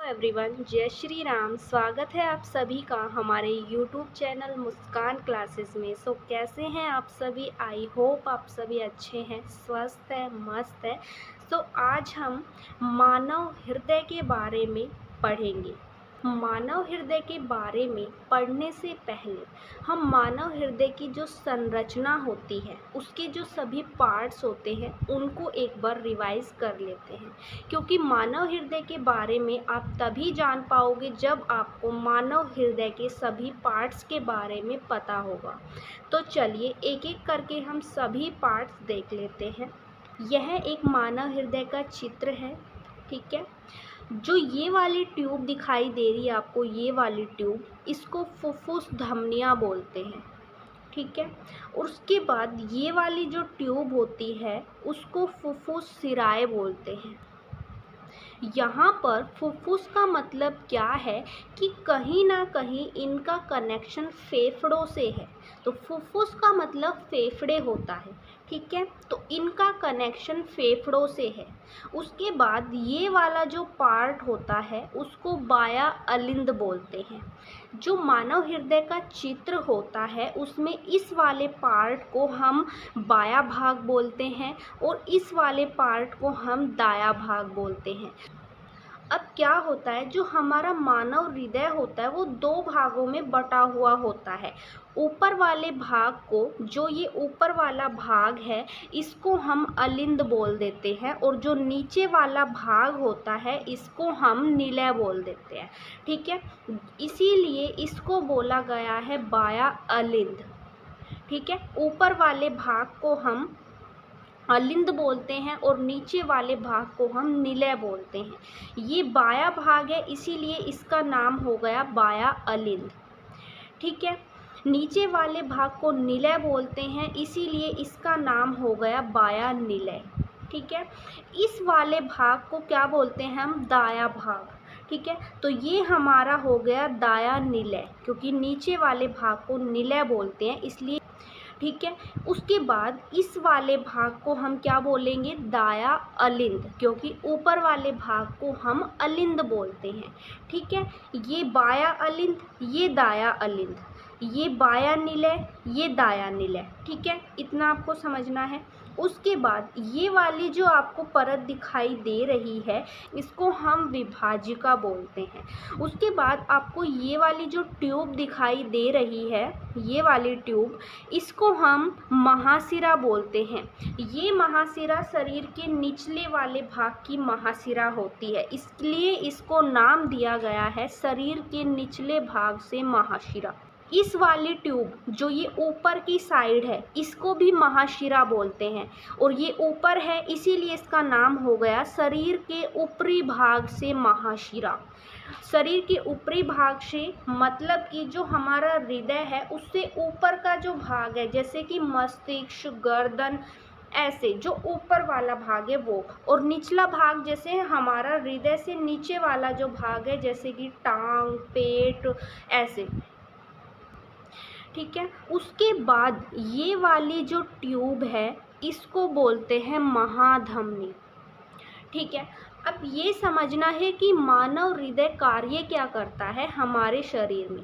Everyone, जय श्री राम। स्वागत है आप सभी का हमारे यूट्यूब चैनल मुस्कान क्लासेस में। कैसे हैं आप सभी? आई होप आप सभी अच्छे हैं, स्वस्थ हैं, मस्त हैं। आज हम मानव हृदय के बारे में पढ़ेंगे। मानव हृदय के बारे में पढ़ने से पहले हम मानव हृदय की जो संरचना होती है, उसके जो सभी पार्ट्स होते हैं, उनको एक बार रिवाइज कर लेते हैं। क्योंकि मानव हृदय के बारे में आप तभी जान पाओगे जब आपको मानव हृदय के सभी पार्ट्स के बारे में पता होगा। तो चलिए एक एक करके हम सभी पार्ट्स देख लेते हैं। यह एक मानव हृदय का चित्र है, ठीक है। जो ये वाली ट्यूब दिखाई दे रही है आपको, ये वाली ट्यूब, इसको फुफ्फुस धमनियाँ बोलते हैं, ठीक है। और उसके बाद ये वाली जो ट्यूब होती है उसको फुफ्फुस सिराए बोलते हैं। यहाँ पर फुफ्फुस का मतलब क्या है कि कहीं ना कहीं इनका कनेक्शन फेफड़ों से है। तो फुफ्फुस का मतलब फेफड़े होता है, ठीक है। तो इनका कनेक्शन फेफड़ों से है। उसके बाद ये वाला जो पार्ट होता है उसको बाया अलिंद बोलते हैं। जो मानव हृदय का चित्र होता है उसमें इस वाले पार्ट को हम बाया भाग बोलते हैं और इस वाले पार्ट को हम दाया भाग बोलते हैं। अब क्या होता है, जो हमारा मानव हृदय होता है वो दो भागों में बटा हुआ होता है। ऊपर वाले भाग को, जो ये ऊपर वाला भाग है, इसको हम अलिंद बोल देते हैं और जो नीचे वाला भाग होता है इसको हम निलय बोल देते हैं, ठीक है। इसीलिए इसको बोला गया है बाया अलिंद, ठीक है। ऊपर वाले भाग को हम अलिंद बोलते हैं और नीचे वाले भाग को हम निलय बोलते हैं। ये बाया भाग है, इसीलिए इसका नाम हो गया बाया अलिंद, ठीक है। नीचे वाले भाग को निलय बोलते हैं, इसीलिए इसका नाम हो गया बाया निलय, ठीक है। इस वाले भाग को क्या बोलते हैं हम? दाया भाग, ठीक है। तो ये हमारा हो गया दाया निलय, क्योंकि नीचे वाले भाग को निलय बोलते हैं इसलिए, ठीक है। उसके बाद इस वाले भाग को हम क्या बोलेंगे? दाया अलिंद, क्योंकि ऊपर वाले भाग को हम अलिंद बोलते हैं, ठीक है। ये बाया अलिंद, ये दाया अलिंद, ये बाया निलय, ये दाया निलय, ठीक है। इतना आपको समझना है। उसके बाद ये वाली जो आपको परत दिखाई दे रही है इसको हम विभाजिका बोलते हैं। उसके बाद आपको ये वाली जो ट्यूब दिखाई दे रही है, ये वाली ट्यूब, इसको हम महाशिरा बोलते हैं। ये महाशिरा शरीर के निचले वाले भाग की महाशिरा होती है, इसलिए इसको नाम दिया गया है शरीर के निचले भाग से महाशिरा। इस वाली ट्यूब जो ये ऊपर की साइड है इसको भी महाशिरा बोलते हैं और ये ऊपर है इसीलिए इसका नाम हो गया शरीर के ऊपरी भाग से महाशिरा। शरीर के ऊपरी भाग से मतलब कि जो हमारा हृदय है उससे ऊपर का जो भाग है, जैसे कि मस्तिष्क, गर्दन, ऐसे जो ऊपर वाला भाग है वो, और निचला भाग जैसे हमारा हृदय से नीचे वाला जो भाग है जैसे कि टांग, पेट, ऐसे, ठीक है। उसके बाद ये वाली जो ट्यूब है इसको बोलते हैं महाधमनी, ठीक है। अब ये समझना है कि मानव हृदय कार्य क्या करता है हमारे शरीर में।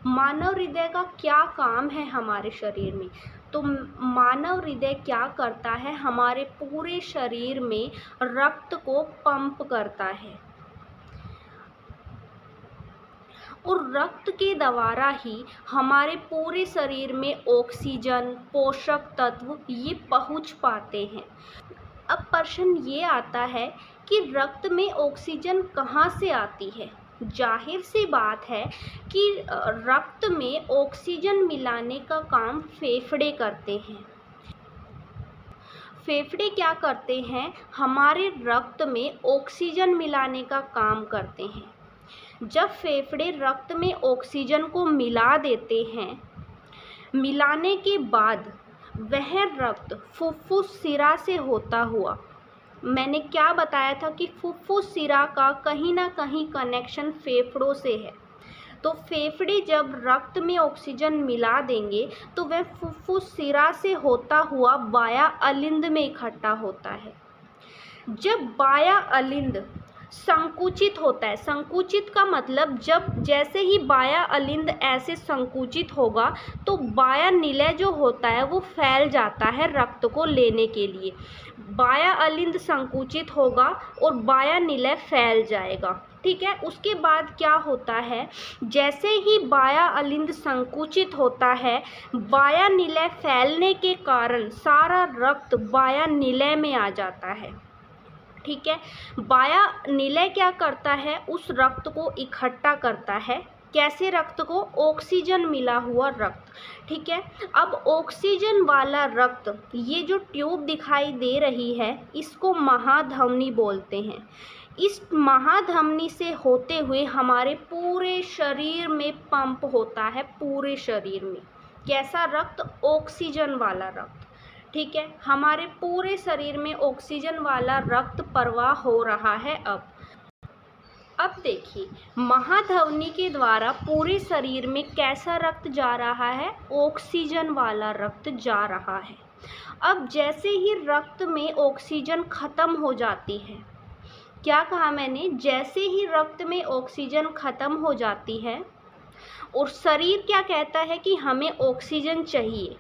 मानव हृदय का क्या काम है हमारे शरीर में? तो मानव हृदय क्या करता है, हमारे पूरे शरीर में रक्त को पंप करता है और रक्त के द्वारा ही हमारे पूरे शरीर में ऑक्सीजन, पोषक तत्व ये पहुंच पाते हैं। अब प्रश्न ये आता है कि रक्त में ऑक्सीजन कहाँ से आती है? जाहिर सी बात है कि रक्त में ऑक्सीजन मिलाने का काम फेफड़े करते हैं। फेफड़े क्या करते हैं? हमारे रक्त में ऑक्सीजन मिलाने का काम करते हैं। जब फेफड़े रक्त में ऑक्सीजन को मिला देते हैं, मिलाने के बाद वह रक्त फुफ्फुस सिरा से होता हुआ, मैंने क्या बताया था कि फुफ्फुस सिरा का कहीं ना कहीं कनेक्शन फेफड़ों से है। तो फेफड़े जब रक्त में ऑक्सीजन मिला देंगे तो वह फुफ्फुस सिरा से होता हुआ बाया अलिंद में इकट्ठा होता है। जब बाया अलिंद संकुचित होता है। संकुचित का मतलब जब जैसे ही बाह्य अलिंद ऐसे संकुचित होगा तो बाह्य निलय जो होता है वो फैल जाता है रक्त को लेने के लिए। बाह्य अलिंद संकुचित होगा और बाह्य निलय फैल जाएगा। ठीक है, उसके बाद क्या होता है, जैसे ही बाह्य अलिंद संकुचित होता है, बाह्य निलय फैलने के कारण सारा रक्त बाह्य निलय में आ जाता है। ठीक है, बाह्य निलय क्या करता है, उस रक्त को इकट्ठा करता है। कैसे रक्त को? ऑक्सीजन मिला हुआ रक्त। ठीक है, अब ऑक्सीजन वाला रक्त, ये जो ट्यूब दिखाई दे रही है इसको महाधमनी बोलते हैं। इस महाधमनी से होते हुए हमारे पूरे शरीर में पंप होता है, पूरे शरीर में। कैसा रक्त? ऑक्सीजन वाला रक्त। ठीक है, हमारे पूरे शरीर में ऑक्सीजन वाला रक्त प्रवाह हो रहा है। अब देखिए, महाधमनी के द्वारा पूरे शरीर में कैसा रक्त जा रहा है? ऑक्सीजन वाला रक्त जा रहा है। अब जैसे ही रक्त में ऑक्सीजन खत्म हो जाती है, क्या कहा मैंने? जैसे ही रक्त में ऑक्सीजन खत्म हो जाती है और शरीर क्या कहता है कि हमें ऑक्सीजन चाहिए,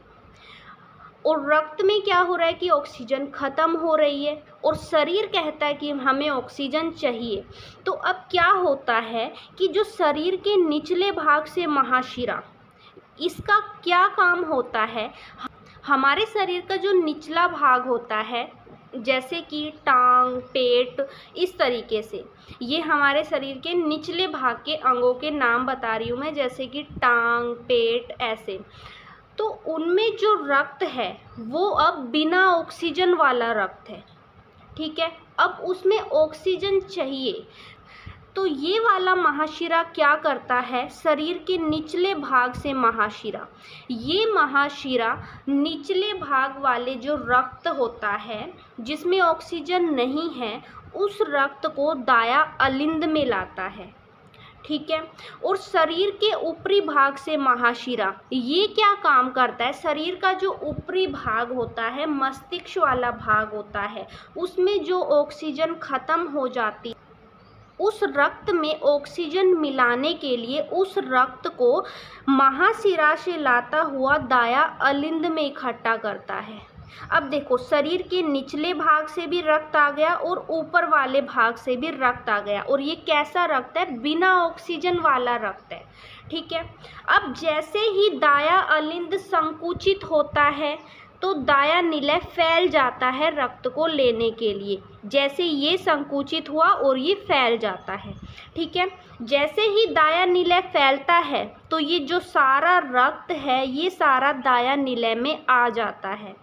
और रक्त में क्या हो रहा है कि ऑक्सीजन खत्म हो रही है और शरीर कहता है कि हमें ऑक्सीजन चाहिए। तो अब क्या होता है कि जो शरीर के निचले भाग से महाशिरा, इसका क्या काम होता है? हमारे शरीर का जो निचला भाग होता है, जैसे कि टांग, पेट, इस तरीके से, ये हमारे शरीर के निचले भाग के अंगों के नाम बता रही हूँ मैं, जैसे कि टांग, पेट, ऐसे। तो उनमें जो रक्त है वो अब बिना ऑक्सीजन वाला रक्त है। ठीक है, अब उसमें ऑक्सीजन चाहिए, तो ये वाला महाशिरा क्या करता है? शरीर के निचले भाग से महाशिरा, ये महाशिरा निचले भाग वाले जो रक्त होता है जिसमें ऑक्सीजन नहीं है, उस रक्त को दाया अलिंद में लाता है। ठीक है, और शरीर के ऊपरी भाग से महाशिरा, ये क्या काम करता है? शरीर का जो ऊपरी भाग होता है, मस्तिष्क वाला भाग होता है, उसमें जो ऑक्सीजन खत्म हो जाती, उस रक्त में ऑक्सीजन मिलाने के लिए उस रक्त को महाशिरा से लाता हुआ दाया अलिंद में इकट्ठा करता है। अब देखो, शरीर के निचले भाग से भी रक्त आ गया और ऊपर वाले भाग से भी रक्त आ गया, और ये कैसा रक्त है? बिना ऑक्सीजन वाला रक्त है। ठीक है, अब जैसे ही दाया अलिंद संकुचित होता है तो दाया निलय फैल जाता है रक्त को लेने के लिए। जैसे ये संकुचित हुआ और ये फैल जाता है। ठीक है, जैसे ही दाया निलय फैलता है तो ये जो सारा रक्त है ये सारा दाया निलय में आ जाता है।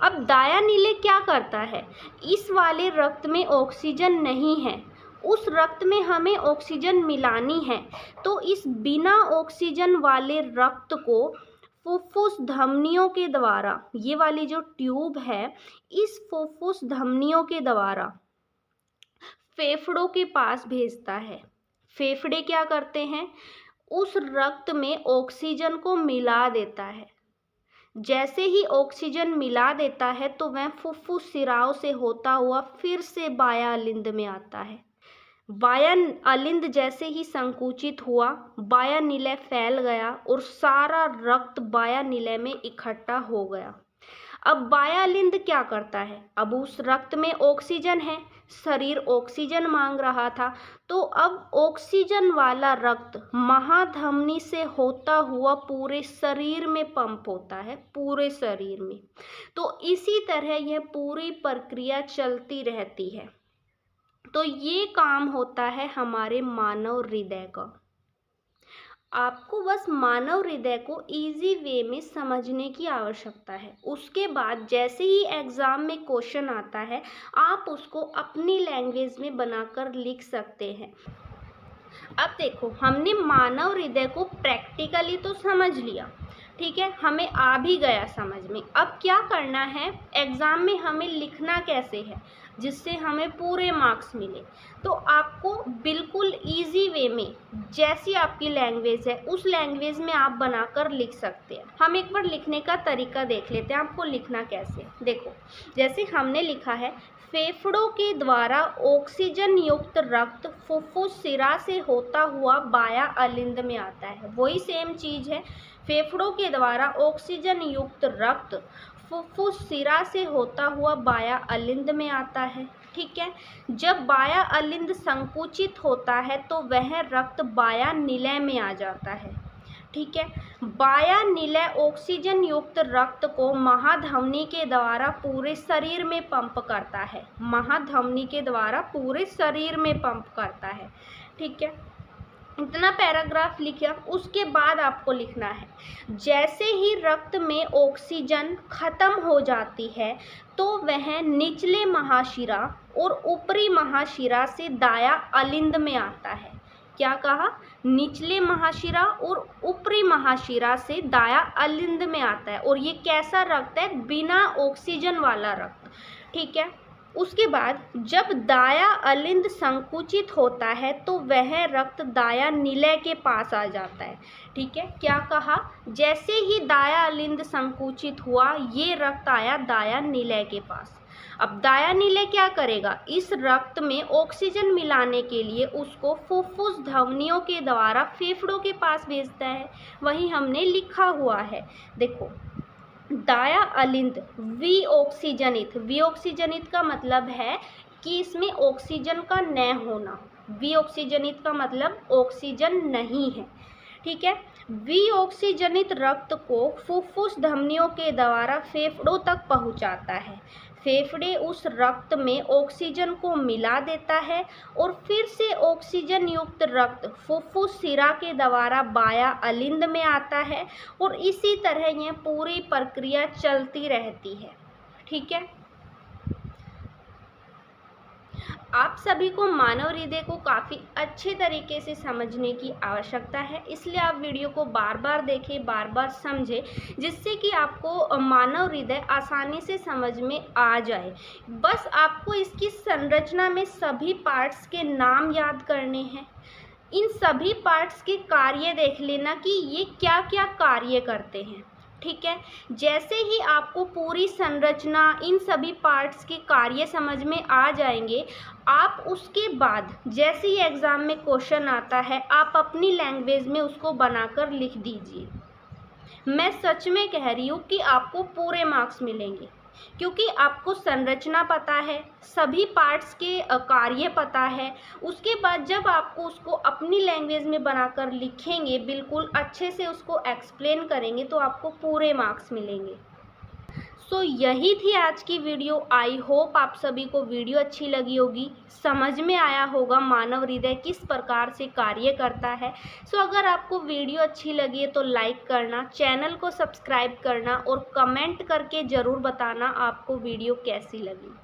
अब दाया निलय क्या करता है? इस वाले रक्त में ऑक्सीजन नहीं है, उस रक्त में हमें ऑक्सीजन मिलानी है, तो इस बिना ऑक्सीजन वाले रक्त को फुफ्फुस धमनियों के द्वारा, ये वाली जो ट्यूब है, इस फुफ्फुस धमनियों के द्वारा फेफड़ों के पास भेजता है। फेफड़े क्या करते हैं? उस रक्त में ऑक्सीजन को मिला देता है। जैसे ही ऑक्सीजन मिला देता है तो वह फुफ्फुस सिराओं से होता हुआ फिर से बाह्य अलिंद में आता है। बाह्य अलिंद जैसे ही संकुचित हुआ, बाह्य निलय फैल गया और सारा रक्त बाह्य निलय में इकट्ठा हो गया। अब बाह्य अलिंद क्या करता है? अब उस रक्त में ऑक्सीजन है, शरीर ऑक्सीजन मांग रहा था, तो अब ऑक्सीजन वाला रक्त महाधमनी से होता हुआ पूरे शरीर में पंप होता है, पूरे शरीर में। तो इसी तरह यह पूरी प्रक्रिया चलती रहती है। तो ये काम होता है हमारे मानव हृदय का। आपको बस मानव हृदय को इजी वे में समझने की आवश्यकता है। उसके बाद जैसे ही एग्ज़ाम में क्वेश्चन आता है, आप उसको अपनी लैंग्वेज में बनाकर लिख सकते हैं। अब देखो, हमने मानव हृदय को प्रैक्टिकली तो समझ लिया, ठीक है, हमें आ भी गया समझ में। अब क्या करना है, एग्ज़ाम में हमें लिखना कैसे है जिससे हमें पूरे मार्क्स मिले। तो आपको बिल्कुल इजी वे में, जैसी आपकी लैंग्वेज है उस लैंग्वेज में आप बनाकर लिख सकते हैं। हम एक बार लिखने का तरीका देख लेते हैं, आपको लिखना कैसे। देखो, जैसे हमने लिखा है, फेफड़ों के द्वारा ऑक्सीजन युक्त रक्त फुफ्फुस सिरा से होता हुआ बाया अलिंद में आता है। वही सेम चीज़ है, फेफड़ों के द्वारा ऑक्सीजन युक्त रक्त फुफ्फुस सिरा से होता हुआ बाया अलिंद में आता है। ठीक है, जब बाया अलिंद संकुचित होता है तो वह रक्त बाया निलय में आ जाता है। ठीक है, बाया निलय ऑक्सीजन युक्त रक्त को महाधमनी के द्वारा पूरे शरीर में पंप करता है। महाधमनी के द्वारा पूरे शरीर में पंप करता है। ठीक है, इतना पैराग्राफ लिखा। उसके बाद आपको लिखना है, जैसे ही रक्त में ऑक्सीजन खत्म हो जाती है तो वह निचले महाशिरा और ऊपरी महाशिरा से दाया अलिंद में आता है। क्या कहा? निचले महाशिरा और ऊपरी महाशिरा से दाया अलिंद में आता है। और ये कैसा रक्त है? बिना ऑक्सीजन वाला रक्त। ठीक है, उसके बाद जब दाया अलिंद संकुचित होता है तो वह रक्त दाया निलय के पास आ जाता है। ठीक है, क्या कहा? जैसे ही दाया अलिंद संकुचित हुआ ये रक्त आया दाया निलय के पास। अब दाया निलय क्या करेगा? इस रक्त में ऑक्सीजन मिलाने के लिए उसको फुफ्फुस धमनियों के द्वारा फेफड़ों के पास भेजता है। वही हमने लिखा हुआ है, देखो, दाया अलिंद विऑक्सीजनित का मतलब है कि इसमें ऑक्सीजन का न होना। विऑक्सीजनित का मतलब ऑक्सीजन नहीं है। ठीक है, विऑक्सीजनित रक्त को फुफ्फुस धमनियों के द्वारा फेफड़ों तक पहुंचाता है। फेफड़े उस रक्त में ऑक्सीजन को मिला देता है और फिर से ऑक्सीजन युक्त रक्त फुफ्फुस सिरा के द्वारा बाया अलिंद में आता है और इसी तरह यह पूरी प्रक्रिया चलती रहती है। ठीक है, आप सभी को मानव हृदय को काफ़ी अच्छे तरीके से समझने की आवश्यकता है, इसलिए आप वीडियो को बार बार देखें, बार बार समझें, जिससे कि आपको मानव हृदय आसानी से समझ में आ जाए। बस आपको इसकी संरचना में सभी पार्ट्स के नाम याद करने हैं। इन सभी पार्ट्स के कार्य देख लेना कि ये क्या क्या कार्य करते हैं। ठीक है, जैसे ही आपको पूरी संरचना, इन सभी पार्ट्स के कार्य समझ में आ जाएंगे, आप उसके बाद जैसे ही एग्ज़ाम में क्वेश्चन आता है आप अपनी लैंग्वेज में उसको बनाकर लिख दीजिए। मैं सच में कह रही हूँ कि आपको पूरे मार्क्स मिलेंगे, क्योंकि आपको संरचना पता है, सभी पार्ट्स के कार्य पता है। उसके बाद जब आपको उसको अपनी लैंग्वेज में बनाकर लिखेंगे, बिल्कुल अच्छे से उसको एक्सप्लेन करेंगे, तो आपको पूरे मार्क्स मिलेंगे। सो यही थी आज की वीडियो। आई होप आप सभी को वीडियो अच्छी लगी होगी, समझ में आया होगा मानव हृदय किस प्रकार से कार्य करता है। सो अगर आपको वीडियो अच्छी लगी है तो लाइक करना, चैनल को सब्सक्राइब करना और कमेंट करके ज़रूर बताना आपको वीडियो कैसी लगी।